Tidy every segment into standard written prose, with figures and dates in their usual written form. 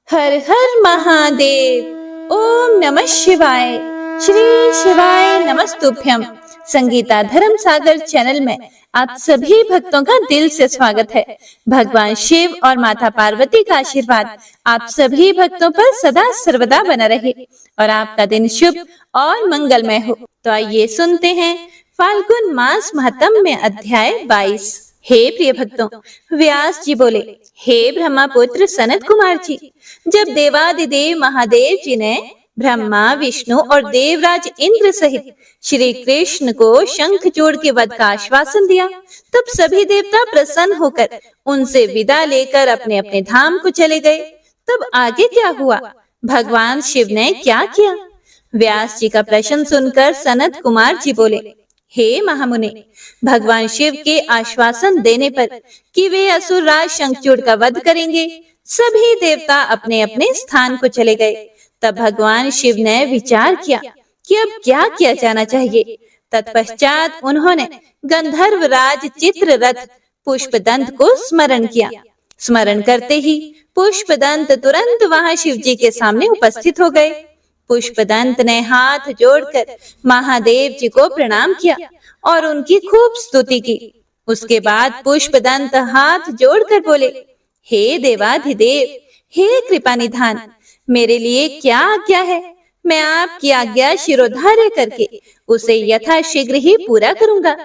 हर हर महादेव। ओम नमः शिवाय। श्री शिवाय नमस्तुभ्यम। संगीता धर्म सागर चैनल में आप सभी भक्तों का दिल से स्वागत है। भगवान शिव और माता पार्वती का आशीर्वाद आप सभी भक्तों पर सदा सर्वदा बना रहे और आपका दिन शुभ और मंगलमय हो। तो आइए सुनते हैं फाल्गुन मास महात्म्य अध्याय 22। हे प्रिय भक्तों, व्यास जी बोले, हे ब्रह्मा पुत्र सनत कुमार जी, जब देवादिदेव महादेव जी ने ब्रह्मा विष्णु और देवराज इंद्र सहित श्री कृष्ण को शंखचूड़ के वध का आश्वासन दिया, तब सभी देवता प्रसन्न होकर उनसे विदा लेकर अपने अपने धाम को चले गए। तब आगे क्या हुआ, भगवान शिव ने क्या किया? व्यास जी का प्रश्न सुनकर सनत कुमार जी बोले, हे महामुने, भगवान शिव के आश्वासन देने पर कि वे असुर राज शंखचूड़ का वध करेंगे, सभी देवता अपने अपने स्थान को चले गए। तब भगवान शिव ने विचार किया कि अब क्या किया जाना चाहिए। तत्पश्चात उन्होंने गंधर्व राज चित्ररथ पुष्पदंत को स्मरण किया। स्मरण करते ही पुष्पदंत तुरंत वहां शिव जी के सामने उपस्थित हो गए। पुष्पदंत ने हाथ जोड़कर महादेव जी को प्रणाम किया और उनकी खूब स्तुति की। उसके बाद पुष्पदंत हाथ जोड़कर बोले, हे देवाधिदेव, हे कृपा निधान, मेरे लिए क्या आज्ञा है? मैं आपकी आज्ञा शिरोधार्य करके उसे यथाशीघ्र ही पूरा करूंगा।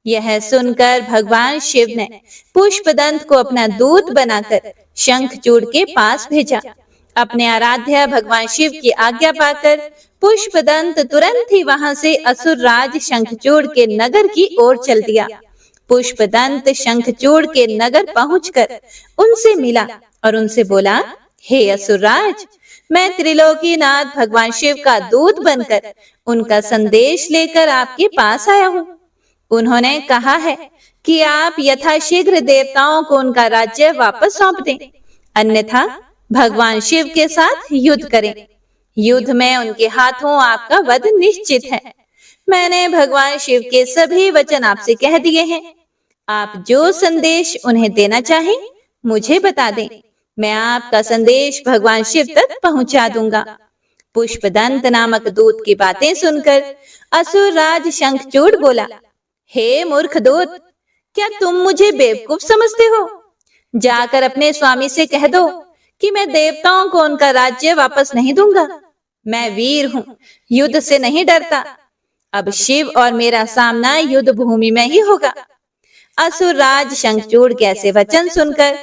यह सुनकर भगवान शिव ने पुष्पदंत को अपना दूत बनाकर शंखचूड़ के पास भेजा। अपने आराध्य भगवान शिव की आज्ञा पाकर पुष्पदंत तुरंत ही वहां से असुर राज शंखचूड़ के नगर की ओर चल दिया। पुष्पदंत शंखचूड़ के नगर पहुंचकर उनसे मिला और उनसे बोला, हे असुरराज, मैं त्रिलोकीनाथ भगवान शिव का दूत बनकर उनका संदेश लेकर आपके पास आया हूँ। उन्होंने कहा है कि आप यथाशीघ्र देवताओं को उनका राज्य वापस सौंप दें, अन्यथा भगवान शिव के साथ युद्ध करें। युद्ध में उनके हाथों आपका वध निश्चित है। मैंने भगवान शिव के सभी वचन आपसे कह दिए हैं। आप जो संदेश उन्हें देना चाहें मुझे बता दें, मैं आपका संदेश भगवान शिव तक पहुंचा दूंगा। पुष्पदंत नामक दूत की बातें सुनकर असुर राज शंखचूड़ बोला, हे मूर्ख दूत, क्या तुम मुझे बेवकूफ समझते हो? जाकर अपने स्वामी से कह दो कि मैं देवताओं को उनका राज्य वापस नहीं दूंगा। मैं वीर हूँ, युद्ध से नहीं डरता। अब शिव और मेरा सामना युद्ध भूमि में ही होगा। असुर राज शंखचूड़ के ऐसे वचन सुनकर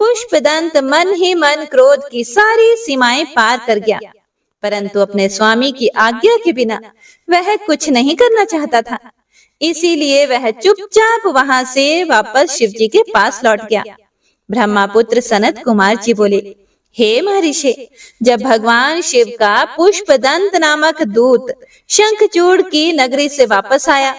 पुष्पदंत मन ही मन क्रोध की सारी सीमाएं पार कर गया, परंतु अपने स्वामी की आज्ञा के बिना वह कुछ नहीं करना चाहता था। इसीलिए वह चुपचाप वहां से वापस शिव जी के पास लौट गया। ब्रह्मापुत्र सनत कुमार जी बोले, हे महर्षि, जब भगवान शिव का पुष्पदंत नामक दूत शंखचूड़ की नगरी से वापस आया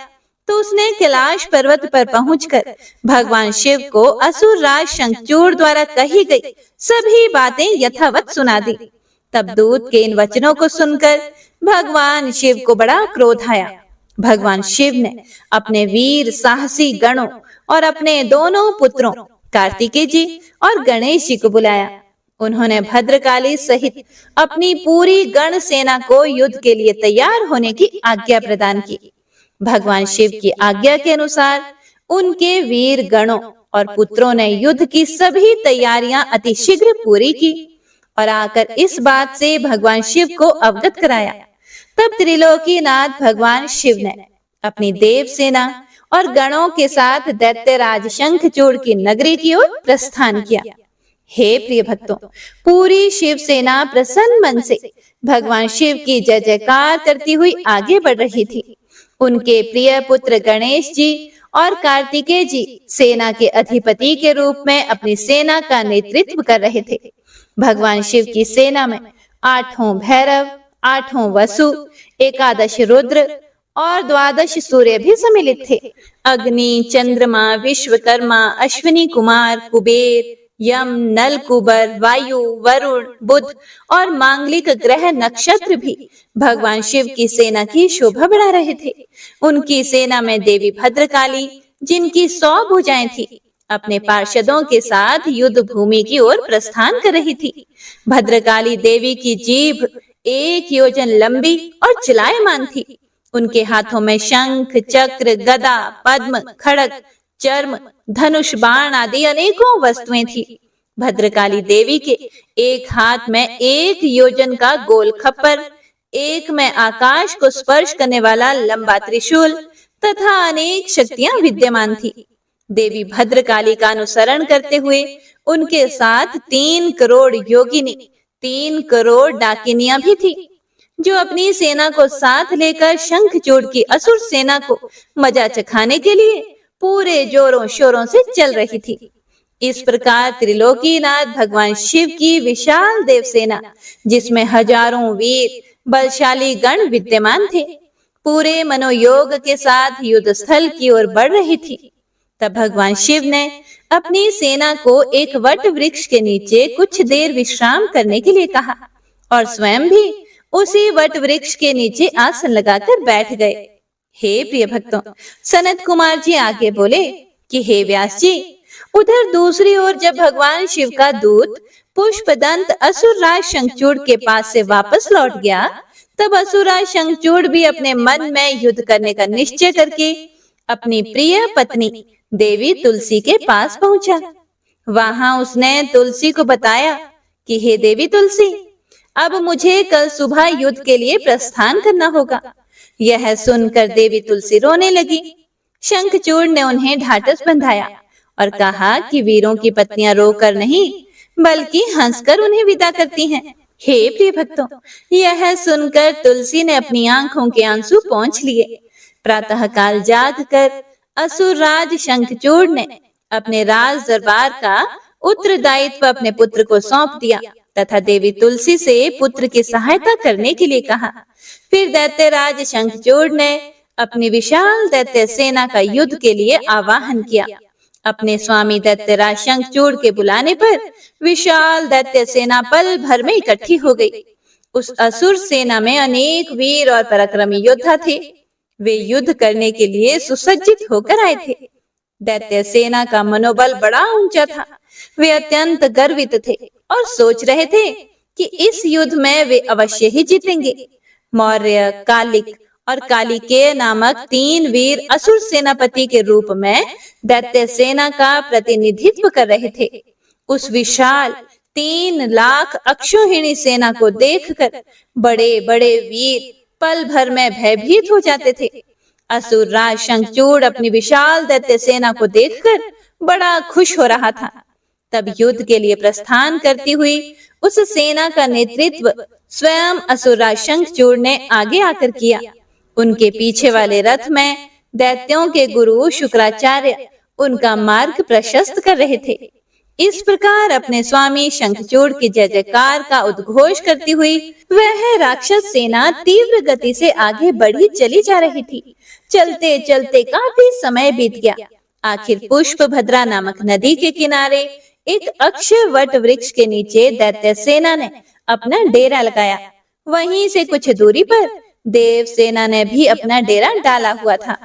तो उसने कैलाश पर्वत पर पहुंचकर भगवान शिव को असुर राज शंखचूड़ द्वारा कही गई सभी बातें यथावत सुना दी। तब दूत के इन वचनों को सुनकर भगवान शिव को बड़ा क्रोध आया। भगवान शिव ने अपने वीर साहसी गणों और अपने दोनों पुत्रों कार्तिकेय जी और गणेश जी को बुलाया। उन्होंने भद्रकाली सहित अपनी पूरी गण सेना को युद्ध के लिए तैयार होने की आज्ञा प्रदान की। भगवान शिव की आज्ञा के अनुसार उनके वीर गणों और पुत्रों ने युद्ध की सभी तैयारियां अतिशीघ्र पूरी की और आकर इस बात से भगवान शिव को अवगत कराया। तब त्रिलोकीनाथ भगवान शिव ने अपनी देव सेना और गणों के साथ दैत्यराज शंखचूड़ की नगरी की ओर प्रस्थान किया। हे प्रिय भक्तों, पूरी शिव सेना प्रसन्न मन से भगवान शिव की जय जयकार करती हुई आगे बढ़ रही थी। उनके प्रिय पुत्र गणेश जी और कार्तिकेय जी सेना के अधिपति के रूप में अपनी सेना का नेतृत्व कर रहे थे। भगवान शिव की सेना में 8 भैरव, 8 वसु, 11 रुद्र और 12 सूर्य भी सम्मिलित थे। अग्नि, चंद्रमा, विश्वकर्मा, अश्विनी कुमार, कुबेर, यम, नल कुबर, वायु, वरुण, बुध और मांगलिक ग्रह नक्षत्र भी भगवान शिव की सेना की शोभा बढ़ा रहे थे। उनकी सेना में देवी भद्रकाली, जिनकी 100 भुजाएं थी, अपने पार्षदों के साथ युद्ध भूमि की ओर प्रस्थान कर रही थी। भद्रकाली देवी की जीभ 1 योजन लंबी और चलायमान थी। उनके हाथों में शंख, चक्र, गदा, पद्म, खड़ग, चर्म, धनुष, बाण आदि अनेकों वस्तुएं थी। भद्रकाली देवी के एक हाथ में 1 योजन का गोल खप्पर, एक में आकाश को स्पर्श करने वाला लंबा त्रिशूल तथा अनेक शक्तियां विद्यमान थी। देवी भद्रकाली का अनुसरण करते हुए उनके साथ 3 करोड़ योगिनी, 3 करोड़ डाकिनियां भी थी, जो अपनी सेना को साथ लेकर शंखचूड़ की असुर सेना को मजा चखाने के लिए पूरे जोरों शोरों से चल रही थी। इस प्रकार त्रिलोकीनाथ भगवान शिव की विशाल देव सेना, जिसमें हजारों वीर बलशाली गण विद्यमान थे, पूरे मनोयोग के साथ युद्ध स्थल की ओर बढ़ रही थी। तब भगवान शिव ने अपनी सेना को एक वट वृक्ष के नीचे कुछ देर विश्राम करने के लिए कहा और स्वयं भी उसी वट वृक्ष के नीचे आसन लगाकर बैठ गए। हे प्रिय भक्तों, सनत कुमार जी आगे बोले कि हे व्यास जी, उधर दूसरी ओर जब भगवान शिव का दूत पुष्पदंत असुरराज शंखचूड़ के पास से वापस लौट गया, तब असुरराज शंखचूड़ भी अपने मन में युद्ध करने का निश्चय करके अपनी प्रिय पत्नी देवी तुलसी के पास पहुंचा। वहां उसने तुलसी को बताया कि हे देवी तुलसी, अब मुझे कल सुबह युद्ध के लिए प्रस्थान करना होगा। यह सुनकर देवी तुलसी रोने लगी। शंखचूड़ ने उन्हें ढाढ़स बंधाया और कहा कि वीरों की पत्नियां रोकर नहीं बल्कि हंसकर उन्हें विदा करती हैं। हे प्रिय भक्तों, यह सुनकर तुलसी ने अपनी आंखों के आंसू पोंछ लिए। प्रातः काल जाग कर असुरराज शंखचूड़ ने अपने राज दरबार का उत्तरदायित्व अपने पुत्र को सौंप दिया तथा देवी तुलसी से पुत्र की सहायता करने के लिए कहा। फिर दैत्यराज शंखचूड़ ने अपनी विशाल दैत्य सेना का युद्ध के लिए आवाहन किया। अपने स्वामी दैत्यराज शंखचूड़ के बुलाने पर विशाल दैत्य सेना पल भर में इकट्ठी हो गई। उस असुर सेना में अनेक वीर और पराक्रमी योद्धा थे। वे युद्ध करने के लिए सुसज्जित होकर आए थे। दैत्य सेना का मनोबल बड़ा ऊंचा था। वे अत्यंत गर्वित थे और सोच रहे थे कि इस युद्ध में वे अवश्य ही जीतेंगे। मौर्य, कालिक और कालिकेय नामक 3 वीर असुर सेनापति के रूप में दैत्य सेना का प्रतिनिधित्व कर रहे थे। उस विशाल 3 लाख अक्षौहिणी सेना को देखकर बड़े बड़े वीर पल भर में भयभीत हो जाते थे। असुरराज शंखचूड़ अपनी विशाल दैत्य सेना को देखकर बड़ा खुश हो रहा था। तब युद्ध के लिए प्रस्थान करती हुई उस सेना का नेतृत्व स्वयं असुरराज शंखचूड़ ने आगे आकर किया। उनके पीछे वाले रथ में दैत्यों के गुरु शुक्राचार्य उनका मार्ग प्रशस्त कर रहे थे। इस प्रकार अपने स्वामी शंखचूड़ की जय जयकार का उद्घोष करती हुई वह राक्षस सेना तीव्र गति से आगे बढ़ी चली जा रही थी। चलते चलते काफी समय बीत गया। आखिर पुष्प भद्रा नामक नदी के किनारे एक अक्षय वट वृक्ष के नीचे दैत्य सेना ने अपना डेरा लगाया। वहीं से कुछ दूरी पर देव सेना ने भी अपना डेरा डाला हुआ था।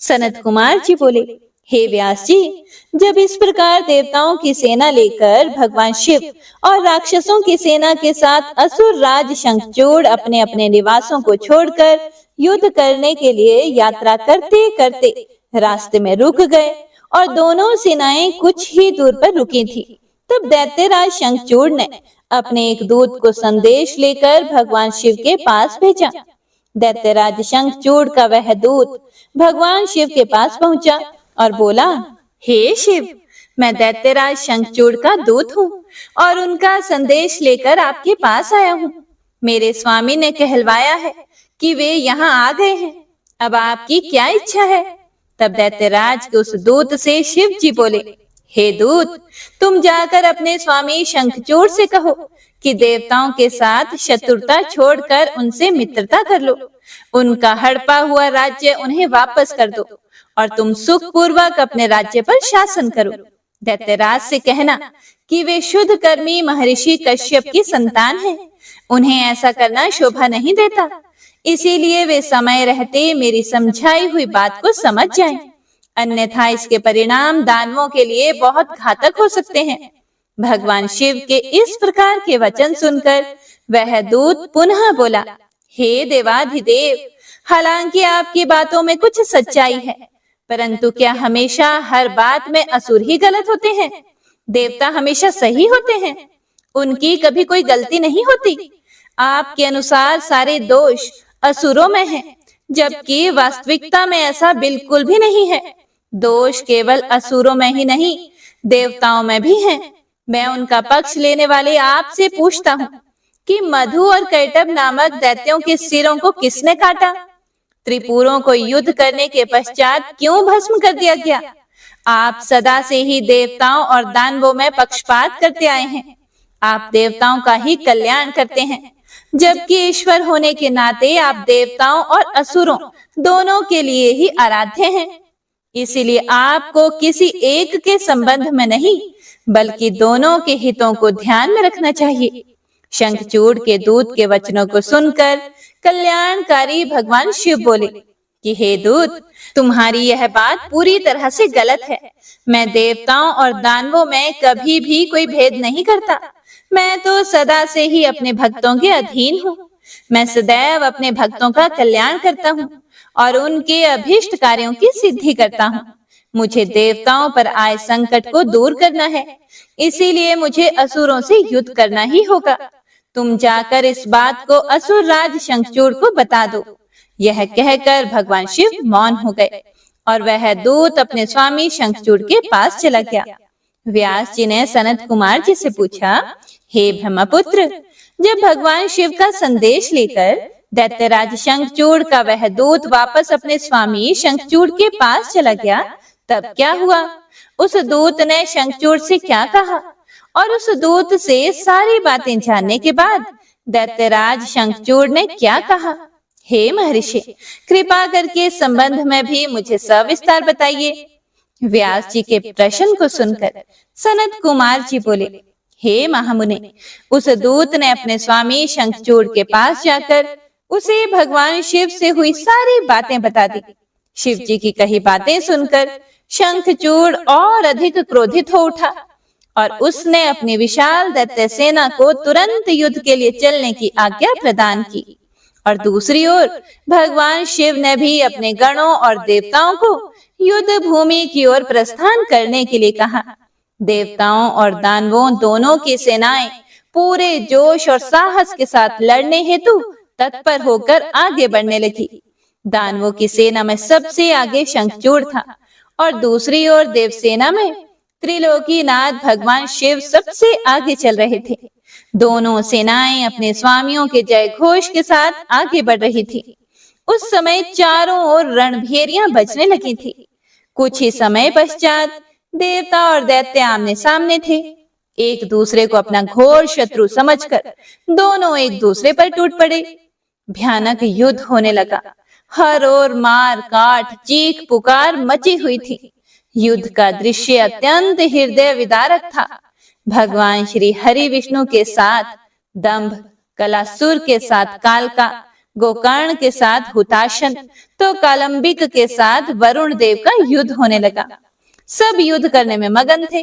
सनत कुमार जी बोले, हे व्यास जी, जब इस प्रकार देवताओं की सेना लेकर भगवान शिव और राक्षसों की सेना के साथ असुर राज शंखचूड़ अपने अपने निवासों को छोड़कर युद्ध करने के लिए यात्रा करते करते रास्ते में रुक गए और दोनों सेनाएं कुछ ही दूर पर रुकी थी, तब दैत्यराज शंखचूड़ ने अपने एक दूत को संदेश लेकर भगवान शिव के पास भेजा। दैत्यराज शंखचूड़ का वह दूत भगवान शिव के पास पहुंचा और बोला, हे शिव, मैं दैत्यराज शंखचूड़ का दूत हूँ और उनका संदेश लेकर आपके पास आया हूँ। मेरे स्वामी ने कहलवाया है कि वे यहाँ आ गए हैं। अब आपकी क्या इच्छा है? तब दैत्यराज के उस दूत से शिव जी बोले, हे दूत, तुम जाकर अपने स्वामी शंखचूड़ से कहो कि देवताओं के साथ शत्रुता छोड़कर उनसे मित्रता कर लो। उनका हड़पा हुआ राज्य उन्हें वापस कर दो और तुम सुख पूर्वक अपने राज्य पर शासन करो। दैत्यराज से कहना कि वे शुद्ध कर्मी महर्षि कश्यप की संतान हैं। उन्हें ऐसा करना शोभा नहीं देता, इसीलिए वे समय रहते मेरी समझाई हुई बात को समझ जाएं। अन्यथा इसके परिणाम दानवों के लिए बहुत घातक हो सकते हैं। भगवान शिव के इस प्रकार के वचन सुनकर वह दूत पुनः बोला, हे देवाधिदेव, हालांकि आपकी बातों में कुछ सच्चाई है, परंतु क्या हमेशा हर बात में असुर ही गलत होते हैं? देवता हमेशा सही होते हैं, उनकी कभी कोई गलती नहीं होती। आपके अनुसार सारे दोष असुरों में हैं, जबकि वास्तविकता में ऐसा बिल्कुल भी नहीं है। दोष केवल असुरों में ही नहीं, देवताओं में भी हैं। मैं उनका पक्ष लेने वाले आपसे पूछता हूँ कि मधु और कैटभ नामक दैत्यों के सिरों को किसने काटा? त्रिपुरों को युद्ध करने के पश्चात क्यों भस्म कर दिया गया? आप सदा से ही देवताओं और दानवों में पक्षपात करते आए हैं। आप देवताओं का ही कल्याण करते हैं, जबकि ईश्वर होने के नाते आप देवताओं और असुरों दोनों के लिए ही आराध्य हैं। इसीलिए आपको किसी एक के संबंध में नहीं, बल्कि दोनों के हितों को ध्यान में रखना चाहिए। शंखचूड़ के दूत के वचनों को सुनकर कल्याणकारी भगवान शिव बोले कि हे दूत, तुम्हारी यह बात पूरी तरह से गलत है। मैं देवताओं और दानवों में कभी भी कोई भेद नहीं करता। मैं तो सदा से ही अपने भक्तों के अधीन हूँ। मैं सदैव अपने भक्तों का कल्याण करता हूँ और उनके अभीष्ट कार्यों की सिद्धि करता हूँ। मुझे देवताओं पर आए संकट को दूर करना है, इसीलिए मुझे असुरों से युद्ध करना ही होगा। तुम जाकर इस बात को असुर राज शंखचूड़ को बता दो। यह कहकर भगवान शिव मौन हो गए और वह दूत अपने स्वामी शंखचूड़ के पास चला गया। व्यास जी ने सनत कुमार जी से पूछा, हे ब्रह्मपुत्र, जब भगवान शिव का संदेश लेकर दैत्यराज शंखचूड़ का वह दूत वापस अपने स्वामी शंखचूड़ के पास चला गया, तब क्या हुआ? उस दूत ने शंखचूड़ से क्या कहा? और उस दूत से सारी बातें जानने के बाद दैत्यराज शंखचूड़ ने क्या कहा? हे महर्षि, कृपा करके इस संबंध में भी मुझे सविस्तार बताइए। व्यास जी के प्रश्न को सुनकर सनत कुमार जी बोले, हे महामुने, उस दूत ने अपने स्वामी शंखचूड़ के पास जाकर उसे भगवान शिव से हुई सारी बातें बता दी। शिव जी की कही बातें सुनकर शंखचूड़ और अधिक क्रोधित हो उठा और उसने अपनी विशाल दैत्य सेना को तुरंत युद्ध के लिए चलने की आज्ञा प्रदान की। और दूसरी ओर भगवान शिव ने भी अपने गणों और देवताओं को युद्ध भूमि की ओर प्रस्थान करने के लिए कहा। देवताओं और दानवों दोनों की सेनाएं पूरे जोश और साहस के साथ लड़ने हेतु तत्पर होकर आगे बढ़ने लगी। दानवों की सेना में सबसे आगे शंखचूड़ था और दूसरी ओर देवसेना में त्रिलोकीनाथ भगवान शिव सबसे आगे चल रहे थे। दोनों सेनाएं अपने स्वामियों के जय घोष के साथ आगे बढ़ रही थी। उस समय चारों ओर रणभेरियां बजने लगी थी। कुछ ही समय पश्चात देवता और दैत्य आमने सामने थे। एक दूसरे को अपना घोर शत्रु समझकर दोनों एक दूसरे पर टूट पड़े। भयानक युद्ध होने लगा। हर ओर मार काट, चीख पुकार मची हुई थी। युद्ध का दृश्य अत्यंत हृदय विदारक था। भगवान श्री हरि विष्णु के साथ दंभ, कलासुर के साथ कालका, गोकर्ण के साथ हुताशन तो कालंबिक के साथ वरुण देव का युद्ध होने लगा। सब युद्ध करने में मगन थे,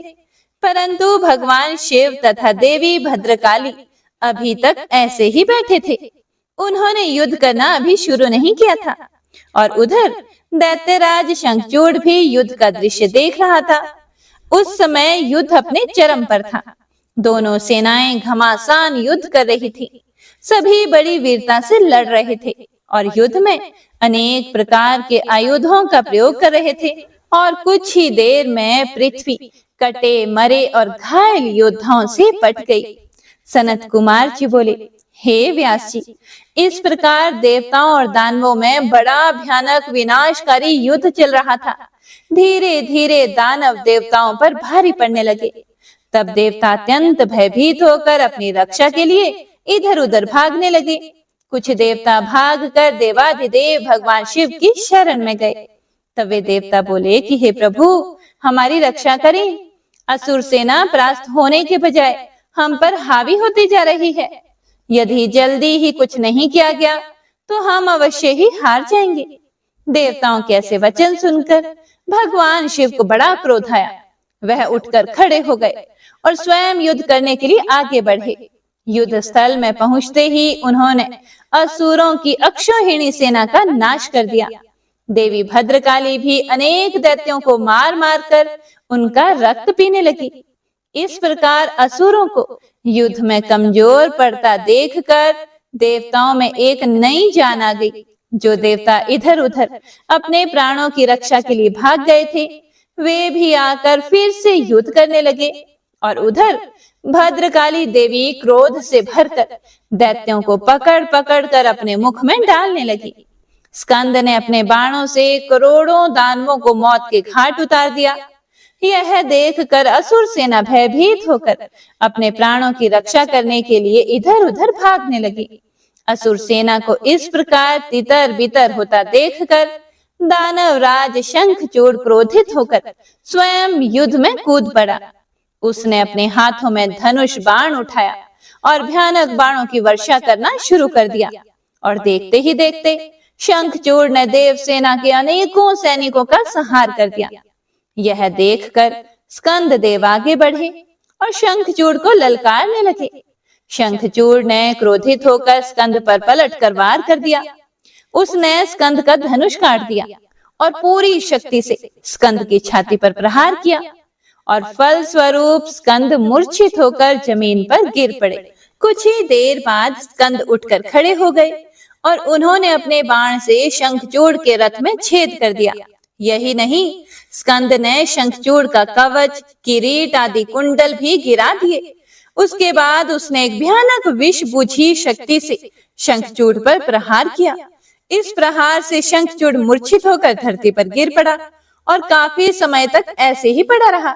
परंतु भगवान शिव तथा देवी भद्रकाली अभी तक ऐसे ही बैठे थे। उन्होंने युद्ध करना अभी शुरू नहीं किया था। और उधर दैत्यराज शंखचूड़ भी युद्ध का दृश्य देख रहा था। उस समय युद्ध अपने चरम पर था। दोनों सेनाएं घमासान युद्ध कर रही थी। सभी बड़ी वीरता से लड़ रहे थे और युद्ध में अनेक प्रकार के आयुधों का प्रयोग कर रहे थे। और कुछ ही देर में पृथ्वी कटे मरे और घायल योद्धाओं से पट गई। सनत कुमार जी बोले, हे व्यास जी, इस प्रकार देवताओं और दानवों में बड़ा भयानक विनाशकारी युद्ध चल रहा था। धीरे धीरे दानव देवताओं पर भारी पड़ने लगे। तब देवता अत्यंत भयभीत होकर अपनी रक्षा के लिए इधर उधर भागने लगे। कुछ देवता भागकर देवाधिदेव भगवान शिव की शरण में गए। तब वे देवता बोले कि हे प्रभु, हमारी रक्षा करें। असुर सेना परास्त होने के बजाय हम पर हावी होती जा रही है। यदि जल्दी ही कुछ नहीं किया गया तो हम अवश्य ही हार जाएंगे। देवताओं के ऐसे वचन सुनकर भगवान शिव को बड़ा क्रोध आया। वह उठकर खड़े हो गए और स्वयं युद्ध करने के लिए आगे बढ़े। युद्ध स्थल में पहुंचते ही उन्होंने असुरों की अक्षौहिणी सेना का नाश कर दिया। देवी भद्रकाली भी अनेक दैत्यों को मार मार कर उनका रक्त पीने लगी। इस प्रकार असुरों को युद्ध में कमजोर पड़ता देखकर देवताओं में एक नई जान आ गई। जो देवता इधर उधर अपने प्राणों की रक्षा के लिए भाग गए थे, वे भी आकर फिर से युद्ध करने लगे। और उधर भद्रकाली देवी क्रोध से भरकर दैत्यों को पकड़ पकड़ कर अपने मुख में डालने लगी। स्कंद ने अपने बाणों से करोड़ों दानवों को मौत के घाट उतार दिया। यह देखकर असुर सेना भयभीत होकर अपने प्राणों की रक्षा करने के लिए इधर उधर भागने लगी। असुर सेना को इस प्रकार तितर बितर होता देखकर दानव राज शंखचूड़ क्रोधित होकर स्वयं युद्ध में कूद पड़ा। उसने अपने हाथों में धनुष बाण उठाया और भयानक बाणों की वर्षा करना शुरू कर दिया। और देखते ही देखते शंखचूड़ ने देव सेना के अनेकों सैनिकों का संहार कर दिया। यह देखकर स्कंद देव आगे बढ़े और शंखचूड़ को ललकारने लगे। शंखचूड़ ने क्रोधित होकर स्कंद पर पलटकर वार कर दिया। उसने स्कंद का धनुष काट दिया और पूरी शक्ति से स्कंद की छाती पर प्रहार किया और फल स्वरूप स्कंद मूर्छित होकर जमीन पर गिर पड़े। कुछ ही देर बाद स्कंद उठकर खड़े हो गए और उन्होंने अपने बाण से शंखचूड़ के रथ में छेद कर दिया। यही नहीं, स्कंद ने शंखचूड़ का कवच, किरीट आदि कुंडल भी गिरा दिए। उसके बाद उसने एक भयानक विष बुझी शक्ति से शंखचूड़ पर प्रहार किया। इस प्रहार से शंखचूड़ मूर्छित होकर धरती पर गिर पड़ा और काफी समय तक ऐसे ही पड़ा रहा।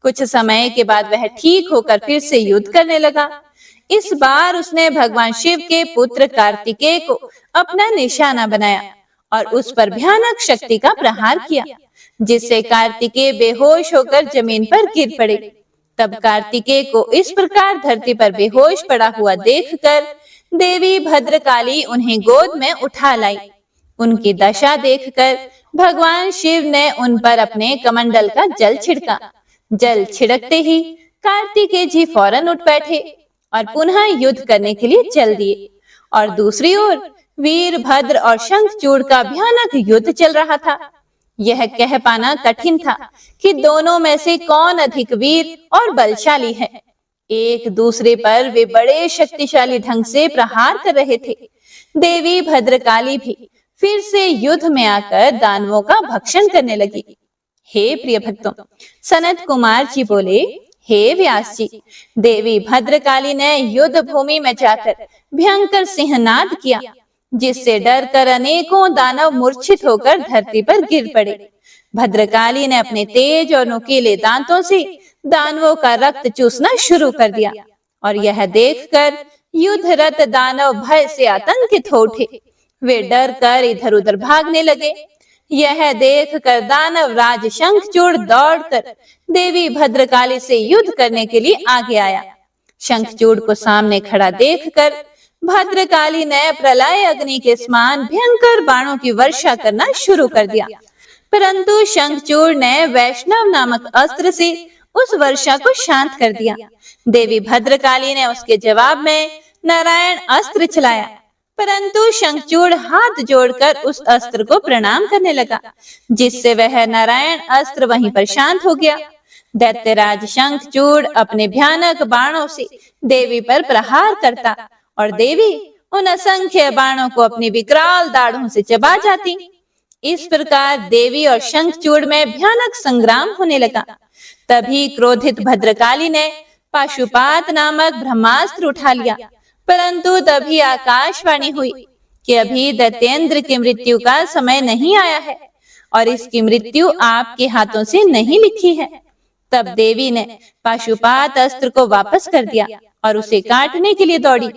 कुछ समय के बाद वह ठीक होकर फिर से युद्ध करने लगा। इस बार उसने भगवान शिव के पुत्र कार्तिकेय को अपना निशाना बनाया और उस पर भयानक शक्ति का प्रहार किया, जिससे कार्तिकेय बेहोश होकर जमीन पर गिर पड़े। तब कार्तिकेय को इस प्रकार धरती पर बेहोश पड़ा हुआ देखकर देवी भद्रकाली उन्हें गोद में उठा लाई। उनकी दशा देखकर भगवान शिव ने उन पर अपने कमंडल का जल छिड़का। जल छिड़कते ही कार्तिकेय जी फौरन उठ बैठे और पुनः युद्ध करने के लिए चल दिए। और दूसरी ओर वीरभद्र और शंखचूड़ का भयानक युद्ध चल रहा था। यह कह पाना कठिन था कि दोनों में से कौन अधिक वीर और बलशाली है। एक दूसरे पर वे बड़े शक्तिशाली ढंग से प्रहार कर रहे थे। देवी भद्रकाली भी फिर से युद्ध में आकर दानवों का भक्षण करने लगी। हे प्रिय भक्तों, सनत कुमार जी बोले, हे व्यास जी, देवी भद्रकाली ने युद्ध भूमि में जाकर भयंकर सिंहनाद किया, जिससे डरकर अनेकों दानव मूर्छित होकर धरती पर गिर पड़े। भद्रकाली ने अपने तेज और नुकीले दांतों से दानवों का रक्त चूसना शुरू कर दिया और यह देखकर युद्धरत दानव भय से आतंकित हो उठे। वे डर कर इधर उधर भागने लगे। यह देखकर दानव राज शंखचूड़ दौड़कर देवी भद्रकाली से युद्ध करने के लिए आगे आया। शंखचूड़ को सामने खड़ा देखकर भद्रकाली ने प्रलय अग्नि के समान भयंकर बाणों की वर्षा करना शुरू कर दिया, परंतु शंखचूड़ ने वैष्णव नामक अस्त्र से उस वर्षा को शांत कर दिया। देवी भद्रकाली ने उसके जवाब में नारायण अस्त्र चलाया, परंतु शंखचूड़ हाथ जोड़कर उस अस्त्र को प्रणाम करने लगा, जिससे वह नारायण अस्त्र वहीं पर शांत हो गया। दैत्यराज शंखचूड़ अपने भयानक बाणों से देवी पर प्रहार करता और देवी उन असंख्य बाणों को अपनी विकराल दाढ़ों से चबा जाती। इस प्रकार देवी और शंखचूड़ में भयानक संग्राम होने लगा। तभी क्रोधित भद्रकाली ने पाशुपात नामक ब्रह्मास्त्र उठा लिया, परंतु तभी आकाशवाणी हुई कि अभी दैत्येंद्र की मृत्यु का समय नहीं आया है और इसकी मृत्यु आपके हाथों से नहीं लिखी है। तब देवी ने पाशुपात अस्त्र को वापस कर दिया और उसे काटने के लिए दौड़ी।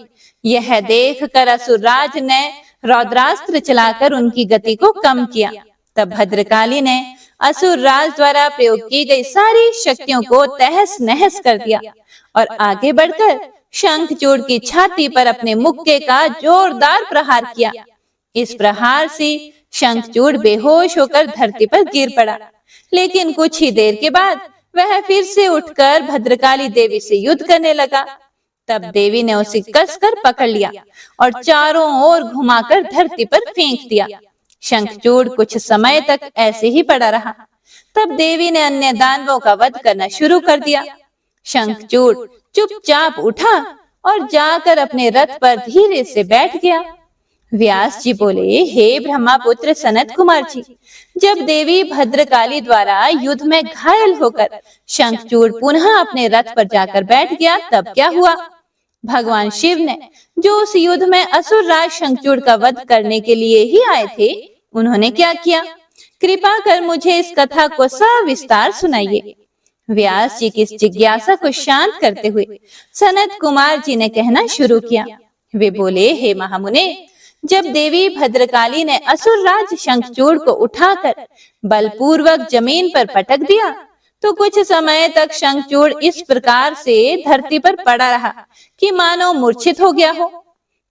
यह देखकर असुरराज ने रौद्रास्त्र चलाकर उनकी गति को कम किया। तब भद्रकाली ने असुरराज द्वारा प्रयोग की गई सारी शक्तियों को तहस नहस कर दिया और आगे बढ़कर शंखचूड़ की छाती पर अपने मुक्के का जोरदार प्रहार किया। इस प्रहार से शंखचूड़ बेहोश होकर धरती पर गिर पड़ा। लेकिन कुछ ही देर के बाद वह फिर से उठकर भद्रकाली देवी से युद्ध करने लगा। तब देवी ने उसे कसकर पकड़ लिया और चारों ओर घुमाकर धरती पर फेंक दिया। शंखचूड़ कुछ समय तक ऐसे ही पड़ा रहा। तब देवी ने अन्य दानवों का वध करना शुरू कर दिया। शंखचूड़ चुपचाप उठा और जाकर अपने रथ पर धीरे से बैठ गया। व्यास जी बोले, हे ब्रह्मपुत्र सनत कुमार जी, जब देवी भद्रकाली द्वारा युद्ध में घायल होकर शंखचूड़ पुनः अपने रथ पर जाकर बैठ गया, तब क्या हुआ? भगवान शिव ने, जो उस युद्ध में असुर राज शंखचूड़ का वध करने के लिए ही आए थे, उन्होंने क्या किया? कृपा कर मुझे इस कथा को सविस्तार सुनाइए। व्यास जी की इस जिज्ञासा को शांत करते हुए सनत कुमार जी ने कहना शुरू किया। वे बोले, हे महामुने, जब देवी भद्रकाली ने असुर राज शंखचूड़ को उठाकर बलपूर्वक जमीन पर पटक दिया, तो कुछ समय तक शंखचूड़ इस प्रकार से धरती पर पड़ा रहा कि मानो मूर्छित हो गया हो।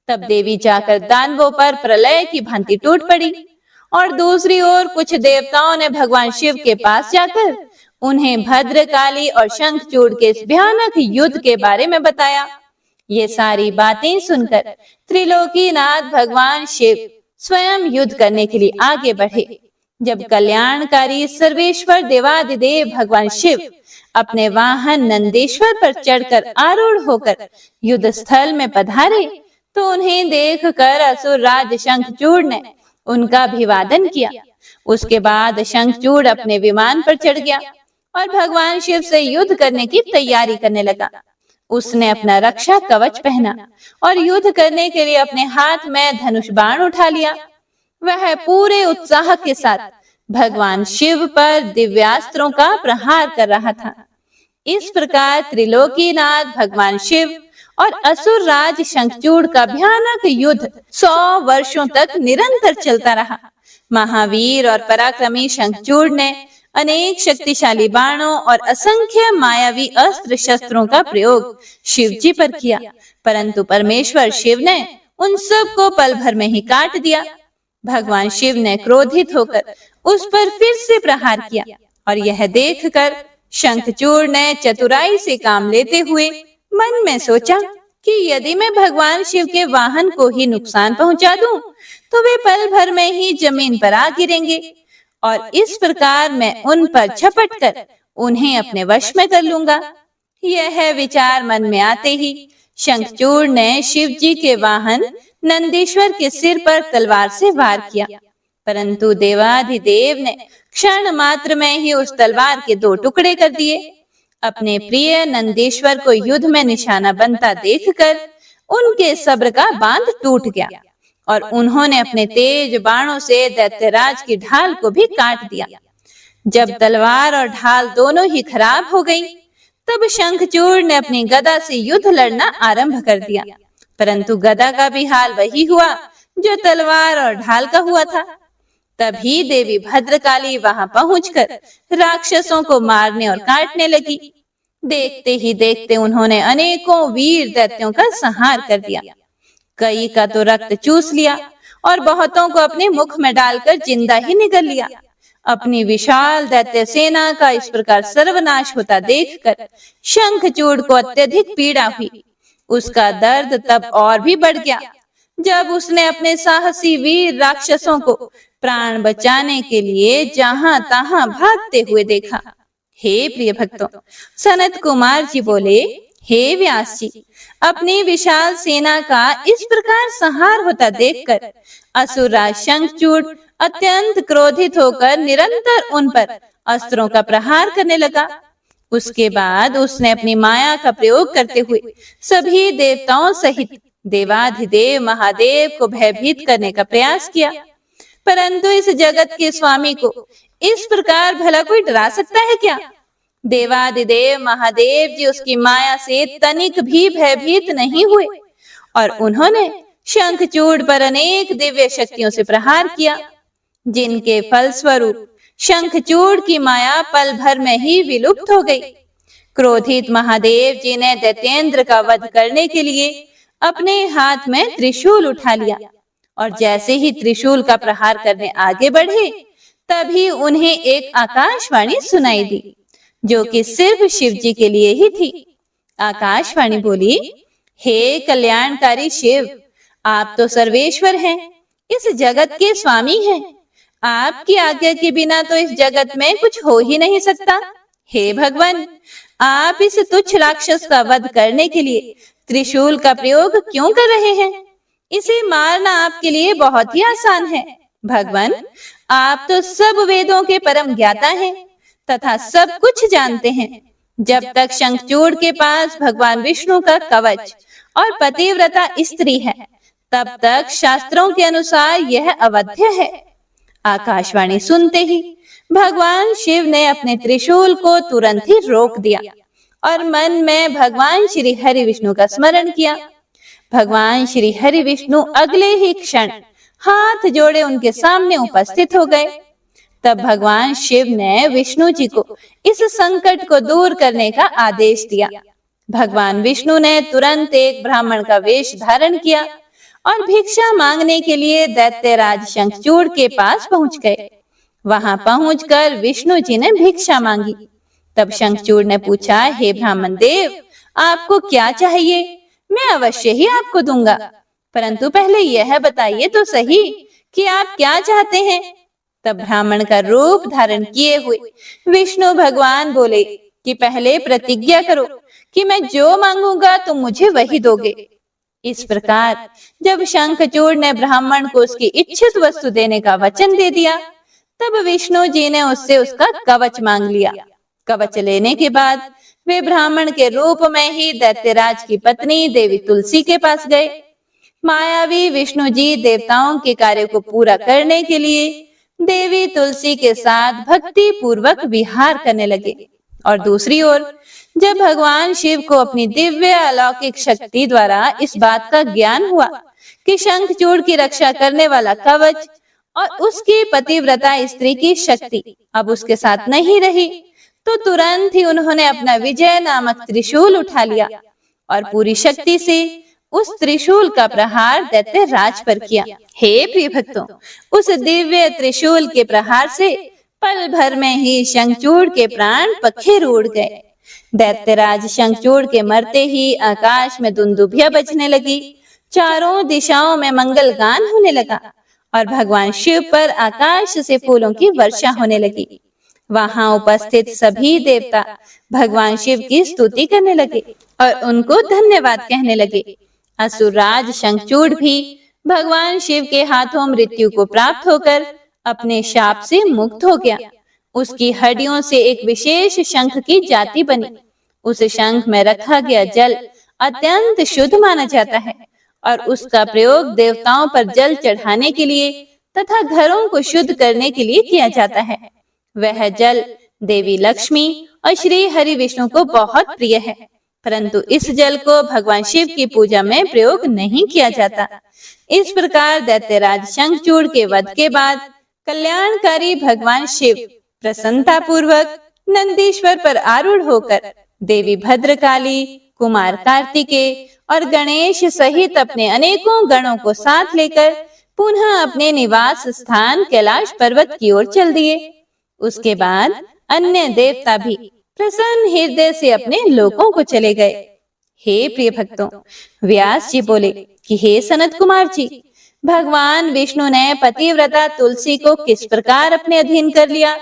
तब देवी जाकर दानवों पर प्रलय की भांति टूट पड़ी और दूसरी ओर कुछ देवताओं ने भगवान शिव के पास जाकर उन्हें भद्रकाली और शंखचूड़ के इस भयानक युद्ध के बारे में बताया। ये सारी बातें सुनकर त्रिलोकीनाथ भगवान शिव स्वयं युद्ध करने के लिए आगे बढ़े। जब कल्याणकारी सर्वेश्वर देवादिदेव भगवान शिव अपने वाहन नंदेश्वर पर चढ़कर आरूढ़ होकर युद्ध स्थल में पधारे, तो उन्हें देखकर असुर राज शंखचूड़ ने उनका अभिवादन किया। उसके बाद शंखचूड़ अपने विमान पर चढ़ गया और भगवान शिव से युद्ध करने की तैयारी करने लगा। उसने अपना रक्षा कवच पहना और युद्ध करने के लिए अपने हाथ में धनुष बाण उठा लिया। वह पूरे उत्साह के साथ भगवान शिव पर दिव्यास्त्रों का प्रहार कर रहा था। इस प्रकार त्रिलोकीनाथ भगवान शिव और असुर राज शंखचूड़ का भयानक युद्ध 100 वर्षों तक निरंतर चलता रहा। महावीर और पराक्रमी शंखचूड़ ने अनेक शक्तिशाली बाणों और असंख्य मायावी अस्त्र शस्त्रों का प्रयोग शिव जी पर किया, परंतु परमेश्वर शिव ने उन सब को पल भर में ही काट दिया। भगवान शिव ने क्रोधित होकर उस पर फिर से प्रहार किया और यह देखकर शंखचूड़ ने चतुराई से काम लेते हुए मन में सोचा कि यदि मैं भगवान शिव के वाहन को ही नुकसान पहुंचा दूं, तो वे पल भर में ही जमीन पर आ गिरेंगे और इस प्रकार मैं उन पर झपट कर उन्हें अपने वश में कर लूंगा। यह विचार मन में आते ही शंखचूड़ ने शिव जी के वाहन नंदीश्वर के सिर पर तलवार से वार किया, परंतु देवाधिदेव ने क्षण मात्र में ही उस तलवार के 2 टुकड़े कर दिए। अपने प्रिय नंदीश्वर को युद्ध में निशाना बनता देखकर उनके सब्र का बांध टूट गया और उन्होंने अपने तेज बाणों से दैत्यराज की ढाल को भी काट दिया। जब तलवार और ढाल दोनों ही खराब हो गई, तब शंखचूड़ ने अपनी गदा से युद्ध लड़ना आरंभ कर दिया, परंतु गदा का भी हाल वही हुआ जो तलवार और ढाल का हुआ था। तभी देवी भद्रकाली वहां पहुंचकर राक्षसों को मारने और काटने लगी। देखते ही देखते उन्होंने अनेकों वीर दैत्यों का संहार कर दिया। कई का तो रक्त चूस लिया और बहुतों को अपने मुख में डालकर जिंदा ही निगल लिया। अपनी विशाल दैत्य सेना का इस प्रकार सर्वनाश होता देखकर शंखचूड़ को अत्यधिक पीड़ा हुई। उसका दर्द तब और भी बढ़ गया जब उसने अपने साहसी वीर राक्षसों को प्राण बचाने के लिए जहां तहां भागते हुए देखा। हे प्रिय भक्तों, सनत कुमार जी बोले, हे व्यास जी, अपनी विशाल सेना का इस प्रकार संहार होता देखकर असुरराज शंखचूड़ अत्यंत क्रोधित होकर निरंतर उन पर अस्त्रों का प्रहार करने लगा। उसके बाद उसने अपनी माया का प्रयोग करते हुए सभी देवताओं सहित देवाधिदेव महादेव को भयभीत करने का प्रयास किया, परंतु इस जगत के स्वामी को इस प्रकार भला कोई डरा सकता है क्या? देवादिदेव महादेव जी उसकी माया से तनिक भी भयभीत नहीं हुए और उन्होंने शंखचूड़ पर अनेक दिव्य शक्तियों से प्रहार किया, जिनके फलस्वरूप शंखचूड़ की माया पल भर में ही विलुप्त हो गई। क्रोधित महादेव जी ने दैत्येंद्र का वध करने के लिए अपने हाथ में त्रिशूल उठा लिया और जैसे ही त्रिशूल का प्रहार करने आगे बढ़े, तभी उन्हें एक आकाशवाणी सुनाई दी, जो कि सिर्फ शिव जी के लिए ही थी। आकाशवाणी बोली, हे कल्याणकारी शिव, आप तो सर्वेश्वर हैं, इस जगत के स्वामी हैं। आपकी आज्ञा के बिना तो इस जगत में कुछ हो ही नहीं सकता। हे भगवान, आप इस तुच्छ राक्षस का वध करने के लिए त्रिशूल का प्रयोग क्यों कर रहे हैं? इसे मारना आपके लिए बहुत ही आसान है। भगवान, आप तो सब वेदों के परम ज्ञाता हैं तथा सब कुछ जानते हैं। जब तक शंखचूड़ के पास भगवान विष्णु का कवच और पतिव्रता स्त्री है, तब तक शास्त्रों के अनुसार यह अवध्य है। आकाशवाणी सुनते ही भगवान शिव ने अपने त्रिशूल को तुरंत ही रोक दिया और मन में भगवान श्री हरि विष्णु का स्मरण किया। भगवान श्री हरि विष्णु अगले ही क्षण हाथ जोड़े उनके सामने उपस्थित हो गए। तब भगवान शिव ने विष्णु जी को इस संकट को दूर करने का आदेश दिया। भगवान विष्णु ने तुरंत एक ब्राह्मण का वेश धारण किया और भिक्षा मांगने के लिए दैत्यराज शंखचूड़ के पास पहुंच गए। वहां पहुंचकर विष्णु जी ने भिक्षा मांगी। तब शंखचूड़ ने पूछा, हे ब्राह्मण देव, आपको क्या चाहिए? मैं अवश्य ही आपको दूंगा, परंतु पहले यह बताइए तो सही कि आप क्या चाहते हैं। तब ब्राह्मण का रूप धारण किए हुए विष्णु भगवान बोले कि पहले प्रतिज्ञा करो कि मैं जो मांगूंगा तुम मुझे वही दोगे। इस प्रकार जब शंखचूड़ ने ब्राह्मण को उसकी इच्छित वस्तु देने का वचन दे दिया, तब विष्णु जी ने उससे उसका कवच मांग लिया। कवच लेने के बाद वे ब्राह्मण के रूप में ही दैत्यराज की पत्नी देवी तुलसी के पास गए। मायावी विष्णु जी देवताओं के कार्य को पूरा करने के लिए देवी तुलसी के साथ भक्ति पूर्वक विहार करने लगे। और दूसरी ओर जब भगवान शिव को अपनी दिव्य अलौकिक शक्ति द्वारा इस बात का ज्ञान हुआ कि शंखचूड़ की रक्षा करने वाला कवच और उसकी पतिव्रता स्त्री की शक्ति अब उसके साथ नहीं रही, तो तुरंत ही उन्होंने अपना विजय नामक त्रिशूल उठा लिया और पूरी शक्ति से उस त्रिशूल का प्रहार दैत्यराज पर किया। हे प्रिय भक्तों, उस दिव्य त्रिशूल के प्रहार से पल भर में ही शंखचूड़ के प्राण पखेरु उड़ गए। दैत्यराज शंखचूड़ के मरते ही आकाश में दुंदुभिया बजने लगी, चारों दिशाओं में मंगल गान होने लगा और भगवान शिव पर आकाश से फूलों की वर्षा होने लगी। वहां उपस्थित सभी देवता भगवान शिव की स्तुति करने लगे और उनको धन्यवाद कहने लगे। असुरराज शंखचूड़ भी भगवान शिव के हाथों मृत्यु को प्राप्त होकर अपने शाप से मुक्त हो गया। उसकी हड्डियों से एक विशेष शंख की जाति बनी। उस शंख में रखा गया जल अत्यंत शुद्ध माना जाता है और उसका प्रयोग देवताओं पर जल चढ़ाने के लिए तथा घरों को शुद्ध करने के लिए किया जाता है। वह जल देवी लक्ष्मी और श्री हरि विष्णु को बहुत प्रिय है, परंतु इस जल को भगवान शिव की पूजा में प्रयोग नहीं किया जाता। इस प्रकार दैत्यराज शंखचूड़ के वध के बाद कल्याणकारी भगवान शिव प्रसन्नता पूर्वक नंदीश्वर पर आरूढ़ होकर देवी भद्रकाली, कुमार कार्तिकेय और गणेश सहित अपने अनेकों गणों को साथ लेकर पुनः अपने निवास स्थान कैलाश पर्वत की ओर चल दिए। उसके बाद अन्य देवता भी प्रसन्न हृदय से अपने लोकों को चले गए। हे प्रिय भक्तों, व्यास जी बोले कि हे सनत कुमार जी, भगवान विष्णु ने पतिव्रता तुलसी को किस प्रकार अपने अधीन कर लिया,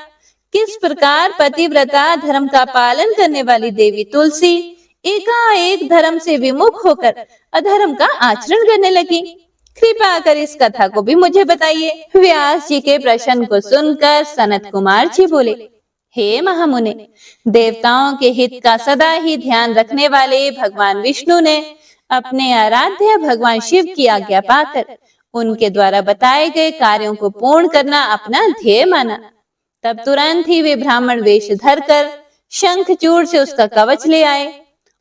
किस प्रकार पतिव्रता धर्म का पालन करने वाली देवी तुलसी एकाएक धर्म से विमुख होकर अधर्म का आचरण करने लगी, कृपा कर इस कथा को भी मुझे बताइए। व्यास जी के प्रश्न को सुनकर सनत कुमार जी बोले, हे महामुने, देवताओं के हित का सदा ही ध्यान रखने वाले भगवान विष्णु ने अपने आराध्य भगवान शिव की आज्ञा पाकर उनके द्वारा बताए गए कार्यों को पूर्ण करना अपना ध्येय माना। तब तुरंत ही वे ब्राह्मण वेश धरकर शंखचूड़ से उसका कवच ले आए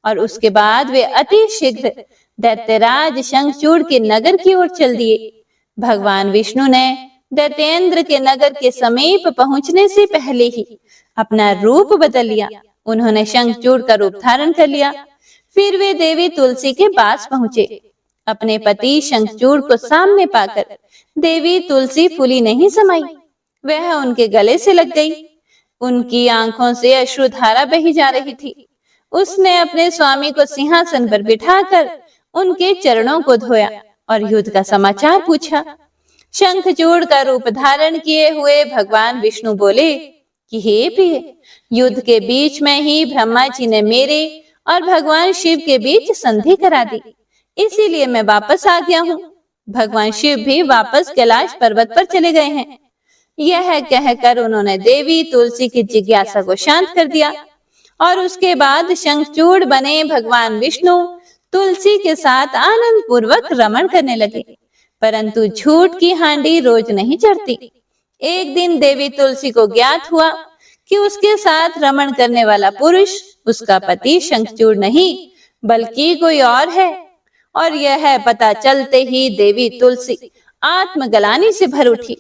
और उसके बाद वे अति शीघ्र दैत्यराज शंखचूड़ के नगर की ओर चल दिए। भगवान विष्णु ने दैत्येंद्र के नगर के समीप पहुंचने से पहले ही अपना रूप बदल लिया। उन्होंने शंखचूड़ का रूप धारण कर लिया। फिर वे देवी तुलसी के पास पहुंचे। अपने पति शंखचूड़ को सामने पाकर देवी तुलसी फूली नहीं समाई। वह उनके गले से लग गई। उनकी आंखों से अश्रुधारा बही जा रही थी। उसने अपने स्वामी को सिंहासन पर बिठाकर उनके चरणों को धोया और युद्ध का समाचार पूछा। शंखचूड़ का रूप धारण किए हुए भगवान विष्णु बोले कि हे प्रिय, युद्ध के बीच में ही ब्रह्मा जी ने मेरे और भगवान शिव के बीच संधि करा दी, इसीलिए मैं वापस आ गया हूँ। भगवान शिव भी वापस कैलाश पर्वत पर चले गए हैं। यह कहकर उन्होंने देवी तुलसी की जिज्ञासा को शांत कर दिया और उसके बाद शंखचूड़ बने भगवान विष्णु तुलसी के साथ आनंद पूर्वक रमण करने लगे। परंतु झूठ की हांडी रोज नहीं चढ़ती। एक दिन देवी तुलसी को ज्ञात हुआ कि उसके साथ रमण करने वाला पुरुष उसका पति शंखचूड़ नहीं बल्कि कोई और है, और यह पता चलते ही देवी तुलसी आत्मग्लानि से भर उठी।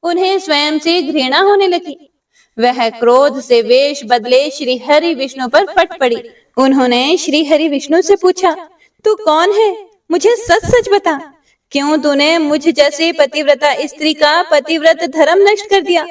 उन्हें स्वयं से घृणा होने लगी। वह क्रोध से वेश बदले श्री हरि विष्णु पर फट पड़ी। उन्होंने श्री हरि विष्णु से पूछा, तू कौन है? मुझे सच सच बता, क्यों तूने मुझ जैसे पतिव्रता स्त्री का पतिव्रत धर्म नष्ट कर दिया?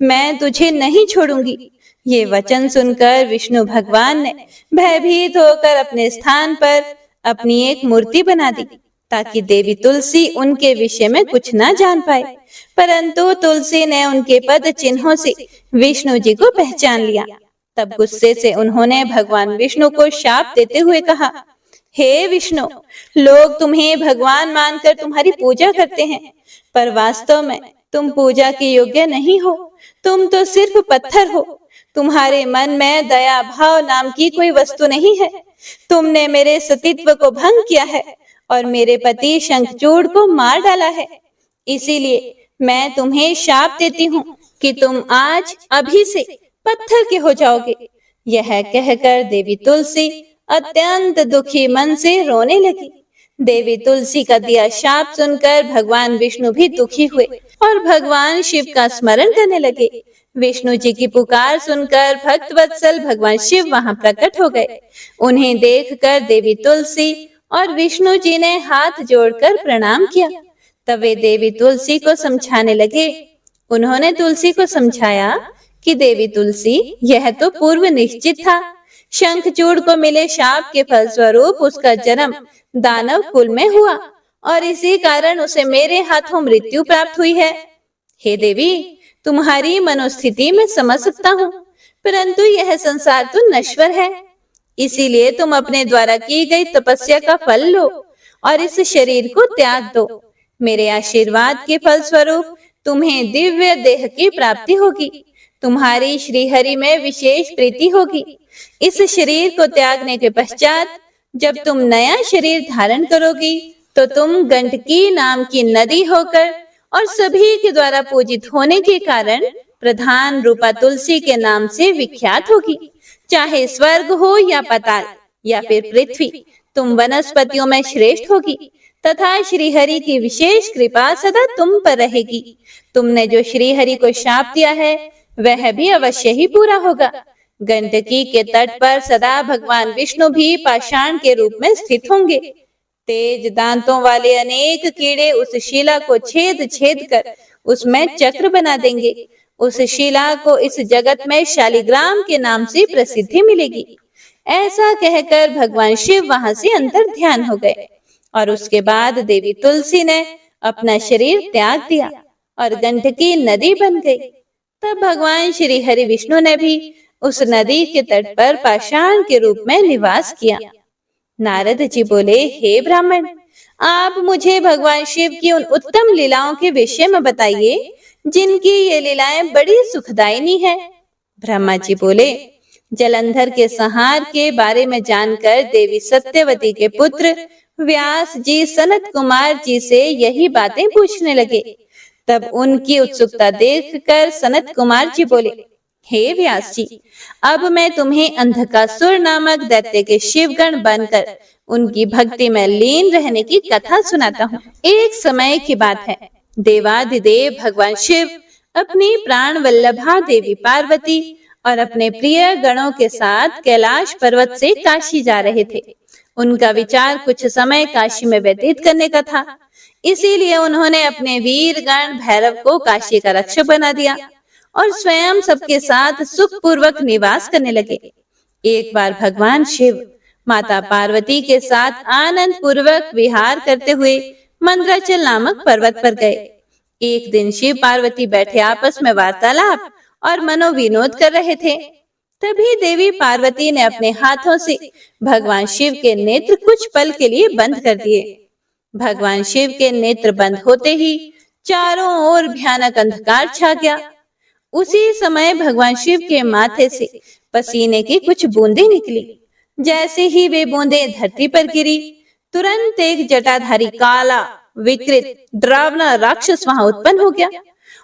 मैं तुझे नहीं छोड़ूंगी। ये वचन सुनकर विष्णु भगवान ने भयभीत होकर अपने स्थान पर अपनी एक मूर्ति बना दी ताकि देवी तुलसी उनके विषय में कुछ न जान पाए। परंतु तुलसी ने उनके पद चिन्हों से विष्णु जी को पहचान लिया। तब गुस्से से उन्होंने भगवान विष्णु को शाप देते हुए कहा, हे विष्णु, लोग तुम्हें भगवान मानकर तुम्हारी पूजा करते हैं, पर वास्तव में तुम पूजा के योग्य नहीं हो। तुम तो सिर्फ पत्थर हो। तुम्हारे मन में दया भाव नाम की कोई वस्तु नहीं है। तुमने मेरे सतीत्व को भंग किया है और मेरे पति शंखचूड़ को मार डाला है। इसीलिए मैं तुम्हें शाप देती हूँ कि तुम आज अभी से पत्थर के हो जाओगे। यह कहकर देवी तुलसी अत्यंत दुखी मन से रोने लगी। देवी तुलसी का दिया शाप सुनकर भगवान विष्णु भी दुखी हुए और भगवान शिव का स्मरण करने लगे। विष्णु जी की पुकार सुनकर भक्त वत्सल भगवान शिव वहां प्रकट हो गए। उन्हें देखकर देवी तुलसी और विष्णु जी ने हाथ जोड़कर प्रणाम किया। तब वे देवी तुलसी को समझाने लगे। उन्होंने तुलसी को समझाया कि देवी तुलसी, यह तो पूर्व निश्चित था। शंखचूड़ को मिले शाप के फलस्वरूप उसका जन्म दानव कुल में हुआ और इसी कारण उसे मेरे हाथों मृत्यु प्राप्त हुई है। हे देवी, तुम्हारी मनोस्थिति में समझ सकता हूँ, परंतु यह संसार तो नश्वर है। इसीलिए तुम अपने द्वारा की गई तपस्या का फल लो और इस शरीर को त्याग दो। मेरे आशीर्वाद के फलस्वरूप तुम्हें दिव्य देह की प्राप्ति होगी। तुम्हारी श्रीहरि में विशेष प्रीति होगी। इस शरीर को त्यागने के पश्चात जब तुम नया शरीर धारण करोगी तो तुम गंडकी नाम की नदी होकर और सभी के द्वारा पूजित होने के कारण प्रधान रूपा तुलसी के नाम से विख्यात होगी। चाहे स्वर्ग हो या पाताल या फिर पृथ्वी, तुम वनस्पतियों में श्रेष्ठ होगी तथा श्रीहरि की विशेष कृपा सदा तुम पर रहेगी। तुमने जो श्रीहरि को शाप दिया है वह भी अवश्य ही पूरा होगा। गंडकी के तट पर सदा भगवान विष्णु भी पाषाण के रूप में स्थित होंगे। तेज दांतों वाले अनेक कीड़े उस शिला को छेद छेद कर उसमें चक्र बना देंगे। उस शिला को इस जगत में शालिग्राम के नाम से प्रसिद्धि मिलेगी। ऐसा कहकर भगवान शिव वहां से अंतर ध्यान हो गए और उसके बाद देवी तुलसी ने अपना शरीर त्याग दिया और गंडकी नदी बन गई। तब भगवान श्री हरि विष्णु ने भी उस नदी के तट पर पाषाण के रूप में निवास किया। नारद जी बोले, हे ब्राह्मण, आप मुझे भगवान शिव की उन उत्तम लीलाओं के विषय में बताइए जिनकी ये लीलाएं बड़ी सुखदायिनी है। ब्रह्मा जी बोले, जलंधर के संहार के बारे में जानकर देवी सत्यवती के पुत्र व्यास जी सनत कुमार जी से यही बातें पूछने लगे। तब उनकी उत्सुकता देखकर सनत कुमार जी बोले, हे व्यास जी, अब मैं तुम्हें अंधकासुर नामक दैत्य के शिवगण बनकर उनकी भक्ति में लीन रहने की कथा सुनाता हूँ। एक समय की बात है, देवाधिदेव भगवान शिव अपनी प्राण वल्लभा देवी पार्वती और अपने प्रिय गणों के साथ कैलाश पर्वत से काशी जा रहे थे। उनका विचार कुछ समय काशी में व्यतीत करने का था। इसीलिए उन्होंने अपने वीर गण भैरव को काशी का रक्षक बना दिया और स्वयं सबके साथ सुखपूर्वक निवास करने लगे। एक बार भगवान शिव माता पार्वती के साथ आनंद पूर्वक विहार करते हुए मंद्राचल नामक पर्वत पर गए। एक दिन शिव पार्वती बैठे आपस में वार्तालाप और मनोविनोद कर रहे थे। तभी देवी पार्वती ने अपने हाथों से भगवान शिव के नेत्र कुछ पल के लिए बंद कर दिए। भगवान शिव के नेत्र बंद होते ही चारों ओर भयानक अंधकार छा गया। उसी समय भगवान शिव के माथे से पसीने की कुछ बूंदें निकली। जैसे ही वे बूंदें धरती पर गिरी, तुरंत एक जटाधारी काला विकृत डरावना राक्षस वहां उत्पन्न हो गया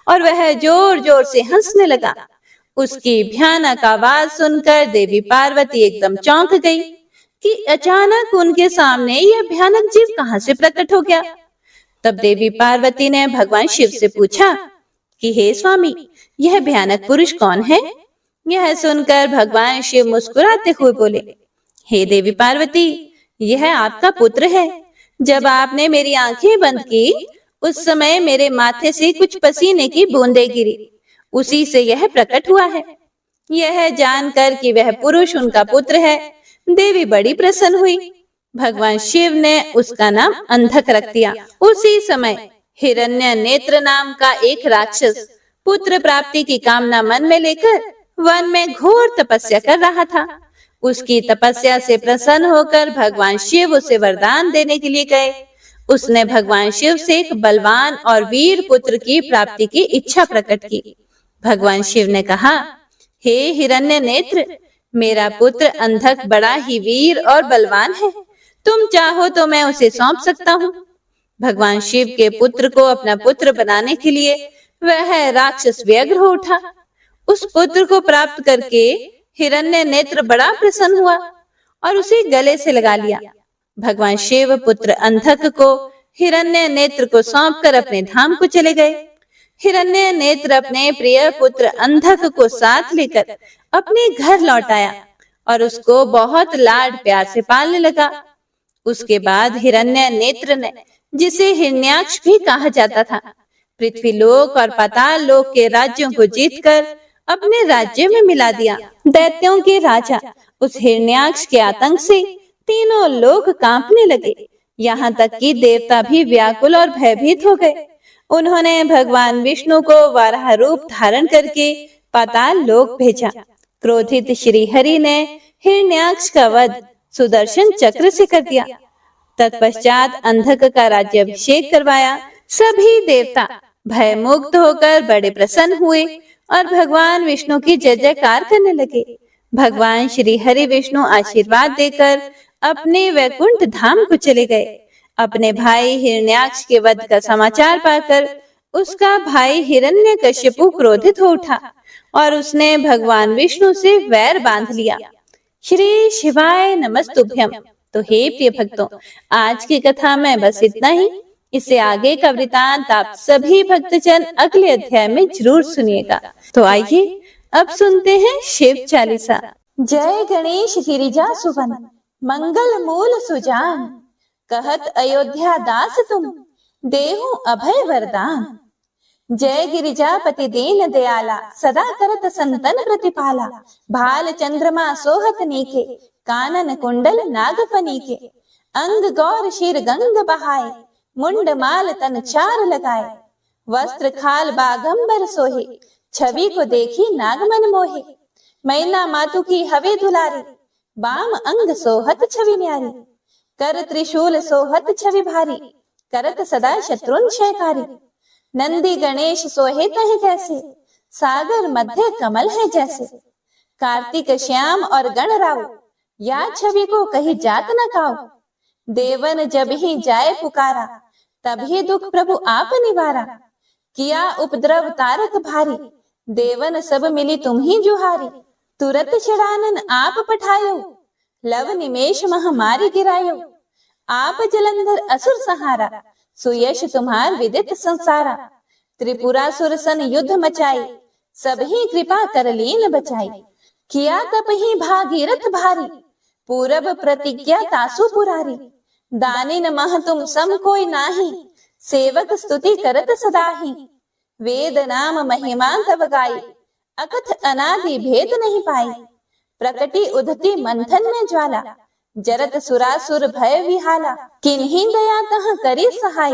और वह जोर जोर से हंसने लगा। उसकी भयानक आवाज सुनकर देवी पार्वती एकदम चौंक गई कि अचानक उनके सामने यह भयानक जीव कहां से प्रकट हो गया। तब देवी पार्वती ने भगवान शिव से पूछा कि हे स्वामी, यह भयानक पुरुष कौन है? यह सुनकर भगवान शिव मुस्कुराते हुए बोले, हे देवी पार्वती, यह आपका पुत्र है। जब आपने मेरी आंखें बंद की, उस समय मेरे माथे से कुछ पसीने की बूंदें गिरी, उसी से यह प्रकट हुआ है। यह जानकर कि वह पुरुष उनका पुत्र है, देवी बड़ी प्रसन्न हुई। भगवान शिव ने उसका नाम अंधक रख दिया। उसी समय हिरण्य नेत्र नाम का एक राक्षस पुत्र प्राप्ति की कामना मन में लेकर वन में घोर तपस्या कर रहा था। उसकी तपस्या से प्रसन्न होकर भगवान शिव उसे वरदान देने के लिए गए। उसने भगवान शिव से एक बलवान और वीर पुत्र की प्राप्ति की इच्छा प्रकट की। भगवान शिव ने कहा, हे हिरण्य नेत्र, मेरा पुत्र अंधक बड़ा ही वीर और बलवान है। तुम चाहो तो मैं उसे सौंप सकता हूँ। भगवान शिव के पुत्र को अपना पुत्र बनाने के लिए वह राक्षस व्यग्र हो उठा। उस पुत्र को प्राप्त करके हिरण्य नेत्र बड़ा प्रसन्न हुआ और उसे गले से लगा लिया। भगवान शिव पुत्र अंधक को हिरण्य नेत्र को सौंपकर अपने धाम को चले गए। हिरण्य नेत्र अपने प्रिय पुत्र अंधक को साथ लेकर अपने घर लौट आया और उसको बहुत लाड प्यार से पालने लगा। उसके बाद हिरण्य नेत्र ने, जिसे हिरण्याक्ष भी कहा जाता था, पृथ्वी लोक और पाताल लोक के राज्यों को जीतकर अपने राज्य में मिला दिया। दैत्यों के राजा उस हिरण्याक्ष के आतंक से तीनों लोग कांपने लगे। यहाँ तक कि देवता भी व्याकुल और भयभीत हो गए। उन्होंने भगवान विष्णु को वाराह रूप धारण करके पाताल लोक भेजा। क्रोधित श्री हरि ने हिरण्याक्ष का वध सुदर्शन चक्र से कर दिया। तत्पश्चात अंधक का राज्याभिषेक करवाया। सभी देवता भय मुक्त होकर बड़े प्रसन्न हुए और भगवान विष्णु की जय जयकार करने लगे। भगवान श्री हरि विष्णु आशीर्वाद देकर अपने वैकुंठ धाम को चले गए। अपने भाई हिरण्याक्ष के वध का समाचार पाकर उसका भाई हिरण्यकश्यपु क्रोधित हो उठा और उसने भगवान विष्णु से वैर बांध लिया। श्री शिवाय नमस्तुभ्यम। तो हे प्रिय भक्तों, आज की कथा में बस इतना ही। इससे आगे का वृतांत आप सभी भक्तजन अगले अध्याय में जरूर सुनिएगा। तो आइए अब सुनते हैं शिव चालीसा। जय गणेश गिरिजा सुवन, मंगल मूल सुजान, कहत अयोध्या दास तुम, देहु अभय वरदान। जय गिरिजापति दीन दयाला, सदा करत संतन प्रतिपाला। भाल चंद्रमा सोहत नीके, कानन कुंडल नागफनी के। अंग गौर शीर गंग बहाए, मुंड माल तन चार लगाए। वस्त्र खाल बागंबर सोहे, छवि को देखी नागमन मोहे। मैना मातु की हवे दुलारी, बाम अंग सोहत छवि न्यारी। कर त्रिशूल सोहत छवि भारी, करत सदा शत्रुन क्षयकारी। नंदी गणेश सोहे तह कैसे, सागर मध्य कमल है जैसे। कार्तिक श्याम और गण राव, या छवि को कही जात न काऊ। देवन जब ही जाए पुकारा, तभी दुख प्रभु आप निवारा। किया उपद्रव तारक भारी, देवन सब मिली तुम ही जुहारी। तुरत षडानन आप पठायो, लव निमेष महामारी गिरायो। आप जलंधर असुर सहारा, सुयश तुम्हार विदित संसारा। त्रिपुरासुर सन युद्ध मचाई, सब ही कृपा कर लीन बचाई। किया तप ही भागीरथ भारी, पूरब प्रतिज्ञा तासु पुरारी, दानिन मह तुम सम कोई नाही, सेवक स्तुति करत सदाही। वेद नाम महिमा तब गाई, अकथ अनादि भेद नहीं पाई। प्रकटी उधती मंथन में ज्वाला, जरत सुरासुर भय विहाला। किन्हीं दया तह करी सहाय,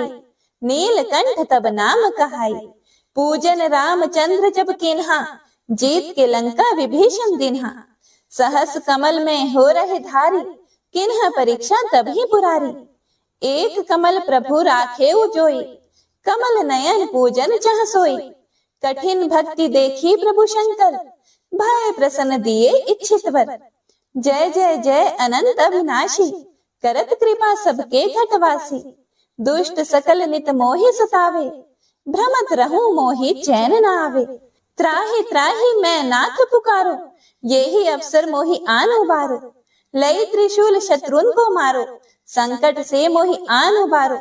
नीलकंठ तब नाम कहाई। पूजन रामचंद्र जब किन्हा, जीत के लंका विभीषण दिन्हा। सहस कमल में हो रहे धारी, किन्ह परीक्षा तभी पुरारी। एक कमल प्रभु राखे जोई, कमल नयन पूजन चह सोई। कठिन भक्ति देखी प्रभु शंकर, भय प्रसन्न दिए इच्छित वर। जय जय जय अनंत अविनाशी, करत कृपा सबके घटवासी। दुष्ट सकल नित मोहि सतावे, भ्रमत रहूं मोहि चैन न आवे। त्राहि त्राहि मैं नाथ पुकारो, यही अवसर मोहि आन उबारो। लई त्रिशूल शत्रुन को मारो, संकट से मोहि आन उबारो।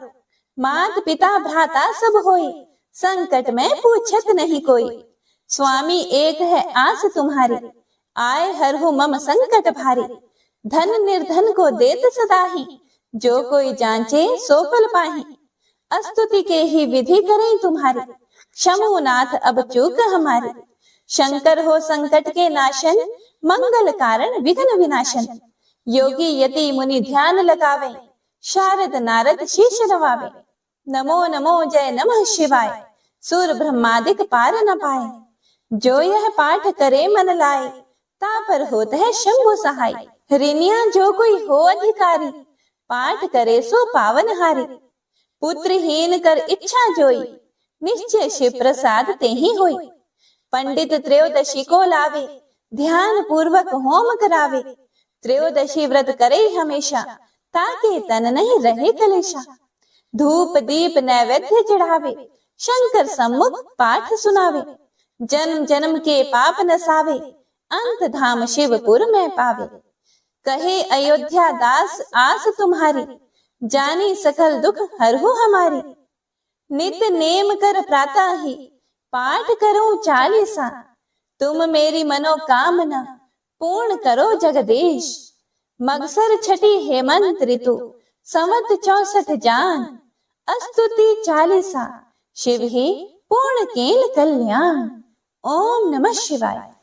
मात पिता भ्राता सब होई, संकट में पूछत नहीं कोई। स्वामी एक है आस तुम्हारी, आए हरहु मम संकट भारी। धन निर्धन को देत सदाही, जो कोई जांचे सो फल पाही। स्तुति के ही विधि करें तुम्हारी, क्षमु नाथ अब चूक हमारी। शंकर हो संकट के नाशन, मंगल कारण विघ्न विनाशन। योगी यति मुनि ध्यान लगावे, शारद नारद शीश नवावे। नमो नमो जय नमः शिवाय, सुर ब्रह्मादिक पार न पाए। जो यह पाठ करे मन लाए, तापर होत है शंभु सहाय। ऋणिया जो कोई हो अधिकारी, पाठ करे सो पावन हारी। पुत्रहीन कर इच्छा जोई, निश्चय शिव प्रसाद ते ही होई। पंडित त्रयोदशी को लावे, ध्यान पूर्वक होम करावे। त्रयोदशी व्रत करे हमेशा, ताके तन नहीं रहे कलेशा। धूप दीप नैवेद्य चढ़ावे, शंकर सम्मुख पाठ सुनावे। जन्म जन्म के पाप नसावे, अंत धाम शिवपुर में पावे। कहे अयोध्या दास आस तुम्हारी, जानी सकल दुख हरहु हमारी। नित नेम कर प्रातः ही, पाठ करो चालीसा। तुम मेरी मनोकामना, पूर्ण करो जगदीश। मगसर छठी हेमंत ऋतु, संवत 64 जान। स्तुति चालीसा, शिव ही पूर्ण कील कल्याण। ओम नमः शिवाय।